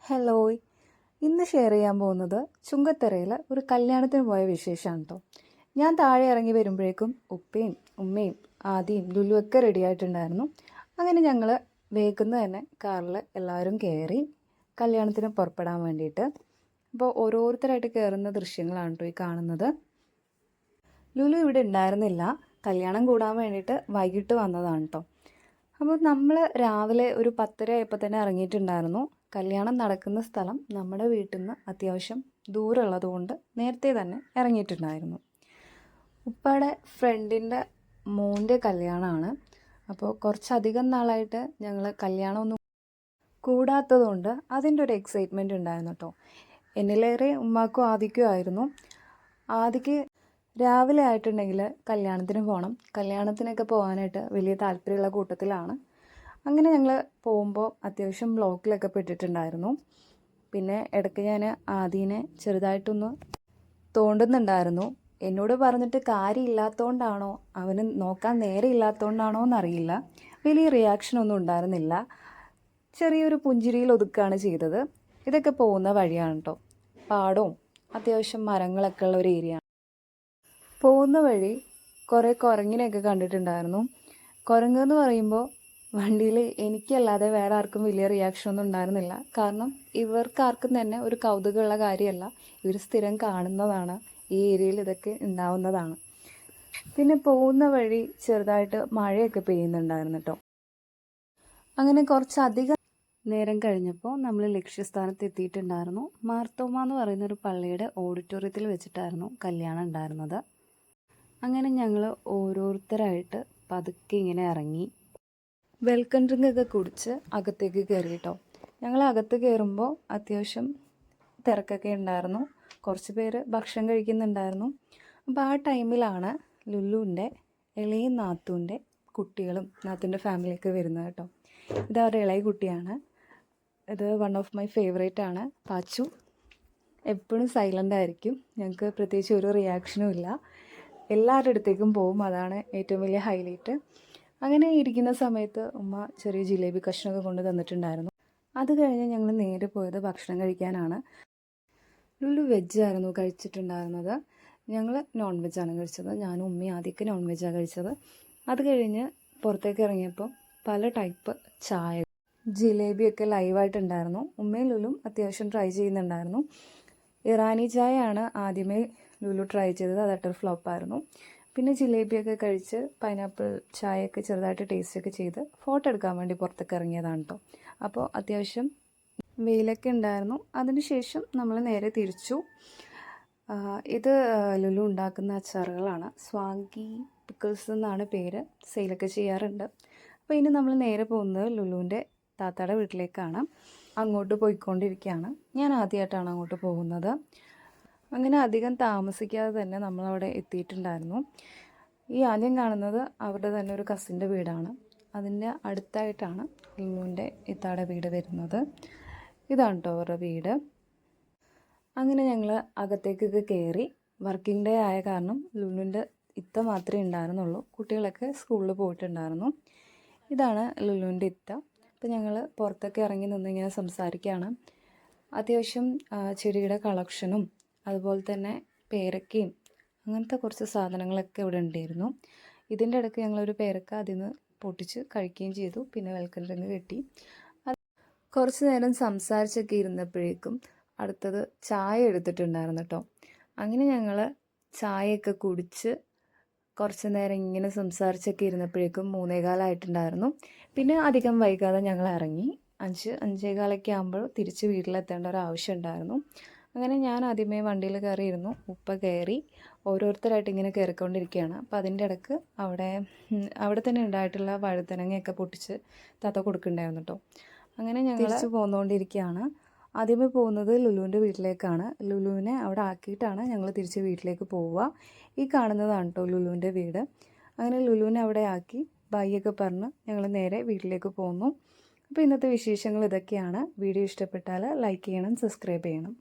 Hello, ഇന്ന് share ചെയ്യാൻ പോകുന്നത് ചുങ്കത്തറയിൽ ഒരു കല്യാണത്തിന് പോയ വിശേഷമാണ് കേട്ടോ. ഞാൻ താഴെ ഇറങ്ങി വരുമ്പോഴേക്കും ഉപ്പയും ഉമ്മയും ആദിയും ലുലുവൊക്കെ റെഡി ആയിട്ടുണ്ടായിരുന്നു. അങ്ങനെ ഞങ്ങൾ വേഗം തന്നെ കാറിൽ എല്ലാവരും കയറി കല്യാണത്തിന് പുറപ്പെടാൻ വേണ്ടിയിട്ട്. അപ്പോൾ ഓരോരുത്തരായിട്ട് കയറുന്ന ദൃശ്യങ്ങളാണ് കേട്ടോ ഈ കാണുന്നത്. ലുലു ഇവിടെ ഉണ്ടായിരുന്നില്ല, കല്യാണം കൂടാൻ വേണ്ടിയിട്ട് വൈകിട്ട് വന്നതാണ് കേട്ടോ. അപ്പോൾ നമ്മൾ രാവിലെ ഒരു 10:30 ആയപ്പോൾ തന്നെ ഇറങ്ങിയിട്ടുണ്ടായിരുന്നു. കല്യാണം നടക്കുന്ന സ്ഥലം നമ്മുടെ വീട്ടിൽ നിന്ന് അത്യാവശ്യം ദൂരമുള്ളതുകൊണ്ട് നേരത്തെ തന്നെ ഇറങ്ങിയിട്ടുണ്ടായിരുന്നു. ഉപ്പയുടെ ഫ്രണ്ടിൻ്റെ മോൻ്റെ കല്യാണമാണ്. അപ്പോൾ കുറച്ചധികം നാളായിട്ട് ഞങ്ങൾ കല്യാണമൊന്നും കൂടാത്തതുകൊണ്ട് അതിൻ്റെ ഒരു എക്സൈറ്റ്മെൻറ്റ് ഉണ്ടായിരുന്നു കേട്ടോ. എന്നിലേറെ ഉമ്മാക്കും ആദിക്കും ആയിരുന്നു. ആദിക്ക് രാവിലെ ആയിട്ടുണ്ടെങ്കിൽ കല്യാണത്തിന് പോകണം, കല്യാണത്തിനൊക്കെ പോകാനായിട്ട് വലിയ താല്പര്യമുള്ള കൂട്ടത്തിലാണ്. അങ്ങനെ ഞങ്ങൾ പോകുമ്പോൾ അത്യാവശ്യം ബ്ലോക്കിലൊക്കെ പെട്ടിട്ടുണ്ടായിരുന്നു. പിന്നെ ഇടയ്ക്ക് ഞാൻ ആദീനെ ചെറുതായിട്ടൊന്ന് തോണ്ടുന്നുണ്ടായിരുന്നു. എന്നോട് പറഞ്ഞിട്ട് കാര്യമില്ലാത്തതുകൊണ്ടാണോ അവന് നോക്കാൻ നേരെ ഇല്ലാത്തതുകൊണ്ടാണോ എന്നറിയില്ല, വലിയ റിയാക്ഷനൊന്നും ഉണ്ടായിരുന്നില്ല. ചെറിയൊരു പുഞ്ചിരിയിൽ ഒതുക്കുകയാണ് ചെയ്തത്. ഇതൊക്കെ പോകുന്ന വഴിയാണ് കേട്ടോ. പാടവും അത്യാവശ്യം മരങ്ങളൊക്കെ ഉള്ള ഒരു ഏരിയ. പോകുന്ന വഴി കുറേ കുരങ്ങിനെയൊക്കെ കണ്ടിട്ടുണ്ടായിരുന്നു. കുരങ്ങ് എന്ന് പറയുമ്പോൾ വണ്ടിയിൽ എനിക്കല്ലാതെ വേറെ ആർക്കും വലിയ റിയാക്ഷനൊന്നും ഉണ്ടായിരുന്നില്ല. കാരണം ഇവർക്കാർക്കും തന്നെ ഒരു കൗതുകമുള്ള കാര്യമല്ല, ഇവർ സ്ഥിരം കാണുന്നതാണ്, ഈ ഏരിയയിൽ ഇതൊക്കെ ഉണ്ടാവുന്നതാണ്. പിന്നെ പോകുന്ന വഴി ചെറുതായിട്ട് മഴയൊക്കെ പെയ്യുന്നുണ്ടായിരുന്നു കേട്ടോ. അങ്ങനെ കുറച്ചധികം നേരം കഴിഞ്ഞപ്പോൾ നമ്മൾ ലക്ഷ്യസ്ഥാനത്ത് എത്തിയിട്ടുണ്ടായിരുന്നു. മാർത്തോമ എന്ന് പറയുന്നൊരു പള്ളിയുടെ ഓഡിറ്റോറിയത്തിൽ വെച്ചിട്ടായിരുന്നു കല്യാണം ഉണ്ടായിരുന്നത്. അങ്ങനെ ഞങ്ങൾ ഓരോരുത്തരായിട്ട് പതുക്കെ ഇങ്ങനെ ഇറങ്ങി വെൽക്കം ഡ്രിങ്കൊക്കെ കുടിച്ച് അകത്തേക്ക് കയറി കേട്ടോ. ഞങ്ങൾ അകത്ത് കയറുമ്പോൾ അത്യാവശ്യം തിരക്കൊക്കെ ഉണ്ടായിരുന്നു, കുറച്ച് പേര് ഭക്ഷണം കഴിക്കുന്നുണ്ടായിരുന്നു. അപ്പോൾ ആ ടൈമിലാണ് ലുലുവിൻ്റെ ഇളയ നാത്തൂൻ്റെ കുട്ടികളും നാത്തൂൻ്റെ ഫാമിലിയൊക്കെ വരുന്നത് കേട്ടോ. ഇത് അവരുടെ ഇളയ കുട്ടിയാണ്. ഇത് വൺ ഓഫ് മൈ ഫേവറേറ്റ് ആണ്, പാച്ചു. എപ്പോഴും സൈലൻ്റ് ആയിരിക്കും, ഞങ്ങൾക്ക് പ്രത്യേകിച്ച് ഒരു റിയാക്ഷനും ഇല്ല, എല്ലാവരുടെ അടുത്തേക്കും പോവും, അതാണ് ഏറ്റവും വലിയ ഹൈലൈറ്റ്. അങ്ങനെ ഇരിക്കുന്ന സമയത്ത് ഉമ്മ ചെറിയ ജിലേബി കഷ്ണമൊക്കെ കൊണ്ട് തന്നിട്ടുണ്ടായിരുന്നു. അത് കഴിഞ്ഞ് ഞങ്ങൾ നേരെ പോയത് ഭക്ഷണം കഴിക്കാനാണ്. ലുലു വെജായിരുന്നു കഴിച്ചിട്ടുണ്ടായിരുന്നത്, ഞങ്ങൾ നോൺ വെജാണ് കഴിച്ചത്. ഞാനും ഉമ്മയും ആദ്യമൊക്കെ നോൺ വെജാണ് കഴിച്ചത്. അത് കഴിഞ്ഞ് പുറത്തേക്ക് ഇറങ്ങിയപ്പോൾ പല ടൈപ്പ് ചായ, ജിലേബിയൊക്കെ ലൈവായിട്ടുണ്ടായിരുന്നു. ഉമ്മയും ലുലും അത്യാവശ്യം ട്രൈ ചെയ്യുന്നുണ്ടായിരുന്നു. ഇറാനി ചായയാണ് ആദ്യമേ ലുലു ട്രൈ ചെയ്തത്, അത് അട്ടർ ഫ്ലോപ്പായിരുന്നു. പിന്നെ ജിലേബിയൊക്കെ കഴിച്ച് പൈനാപ്പിൾ ചായയൊക്കെ ചെറുതായിട്ട് ടേസ്റ്റൊക്കെ ചെയ്ത് ഫോട്ടോ എടുക്കാൻ വേണ്ടി പുറത്തേക്ക് ഇറങ്ങിയതാണ് കേട്ടോ. അപ്പോൾ അത്യാവശ്യം വെയിലൊക്കെ ഉണ്ടായിരുന്നു. അതിനുശേഷം നമ്മൾ നേരെ തിരിച്ചു. ഇത് ലുലു ഉണ്ടാക്കുന്ന അച്ചാറുകളാണ്, സ്വാങ്കി പിക്കിൾസ് എന്നാണ് പേര്, സെയിലൊക്കെ ചെയ്യാറുണ്ട്. അപ്പോൾ ഇനി നമ്മൾ നേരെ പോകുന്നത് ലുലുവിൻ്റെ താത്തായുടെ വീട്ടിലേക്കാണ്. അങ്ങോട്ട് പോയിക്കൊണ്ടിരിക്കുകയാണ്. ഞാൻ ആദ്യമായിട്ടാണ് അങ്ങോട്ട് പോകുന്നത്. അങ്ങനെ അധികം താമസിക്കാതെ തന്നെ നമ്മളവിടെ എത്തിയിട്ടുണ്ടായിരുന്നു. ഈ ആദ്യം കാണുന്നത് അവരുടെ തന്നെ ഒരു കസിൻ്റെ വീടാണ്. അതിൻ്റെ അടുത്തായിട്ടാണ് ലുലുവിൻ്റെ ഇത്താടെ വീട് വരുന്നത്. ഇതാണ് കേട്ടോ അവരുടെ വീട്. അങ്ങനെ ഞങ്ങൾ അകത്തേക്കൊക്കെ കയറി. വർക്കിംഗ് ഡേ ആയ കാരണം ലുലുവിൻ്റെ ഇത്ത മാത്രമേ ഉണ്ടായിരുന്നുള്ളൂ, കുട്ടികളൊക്കെ സ്കൂളിൽ പോയിട്ടുണ്ടായിരുന്നു. ഇതാണ് ലുലുവിൻ്റെ ഇത്ത. അപ്പോൾ ഞങ്ങൾ പുറത്തൊക്കെ ഇറങ്ങി നിന്നിങ്ങനെ സംസാരിക്കുകയാണ്. അത്യാവശ്യം ചെടിയുടെ കളക്ഷനും അതുപോലെ തന്നെ പേരക്കയും അങ്ങനത്തെ കുറച്ച് സാധനങ്ങളൊക്കെ ഇവിടെ ഉണ്ടായിരുന്നു. ഇതിൻ്റെ ഇടയ്ക്ക് ഞങ്ങളൊരു പേരക്ക അതിൽ നിന്ന് പൊട്ടിച്ച് കഴിക്കുകയും ചെയ്തു. പിന്നെ വെൽക്കം ഡ്രിങ്ക് കിട്ടി. കുറച്ച് നേരം സംസാരിച്ചൊക്കെ ഇരുന്നപ്പോഴേക്കും അടുത്തത് ചായ എടുത്തിട്ടുണ്ടായിരുന്നു കേട്ടോ. അങ്ങനെ ഞങ്ങൾ ചായയൊക്കെ കുടിച്ച് കുറച്ച് നേരം ഇങ്ങനെ സംസാരിച്ചൊക്കെ ഇരുന്നപ്പോഴേക്കും 3:15 പിന്നെ അധികം വൈകാതെ ഞങ്ങൾ ഇറങ്ങി. 5-5:15 ആകുമ്പോൾ തിരിച്ച് വീട്ടിലെത്തേണ്ട ഒരു ആവശ്യം ഉണ്ടായിരുന്നു. അങ്ങനെ ഞാൻ ആദ്യമേ വണ്ടിയിൽ കയറിയിരുന്നു, ഉപ്പ കയറി, ഓരോരുത്തരായിട്ട് ഇങ്ങനെ കയറിക്കൊണ്ടിരിക്കുകയാണ്. അപ്പോൾ അതിൻ്റെ ഇടയ്ക്ക് അവിടെ തന്നെ ഉണ്ടായിട്ടുള്ള വഴുതനങ്ങയൊക്കെ പൊട്ടിച്ച് താത്ത കൊടുക്കുന്നുണ്ടായിരുന്നു കേട്ടോ. അങ്ങനെ ഞങ്ങൾ തിരിച്ച് പോന്നുകൊണ്ടിരിക്കുകയാണ്. ആദ്യമേ പോകുന്നത് ലുലുവിൻ്റെ വീട്ടിലേക്കാണ്. ലുലുവിനെ അവിടെ ആക്കിയിട്ടാണ് ഞങ്ങൾ തിരിച്ച് വീട്ടിലേക്ക് പോവുക. ഈ കാണുന്നതാണ് കേട്ടോ ലുലുവിൻ്റെ വീട്. അങ്ങനെ ലുലുവിനെ അവിടെ ആക്കി ബൈയൊക്കെ പറഞ്ഞ് ഞങ്ങൾ നേരെ വീട്ടിലേക്ക് പോന്നു. അപ്പോൾ ഇന്നത്തെ വിശേഷങ്ങൾ ഇതൊക്കെയാണ്. വീഡിയോ ഇഷ്ടപ്പെട്ടാൽ ലൈക്ക് ചെയ്യണം, സബ്സ്ക്രൈബ് ചെയ്യണം.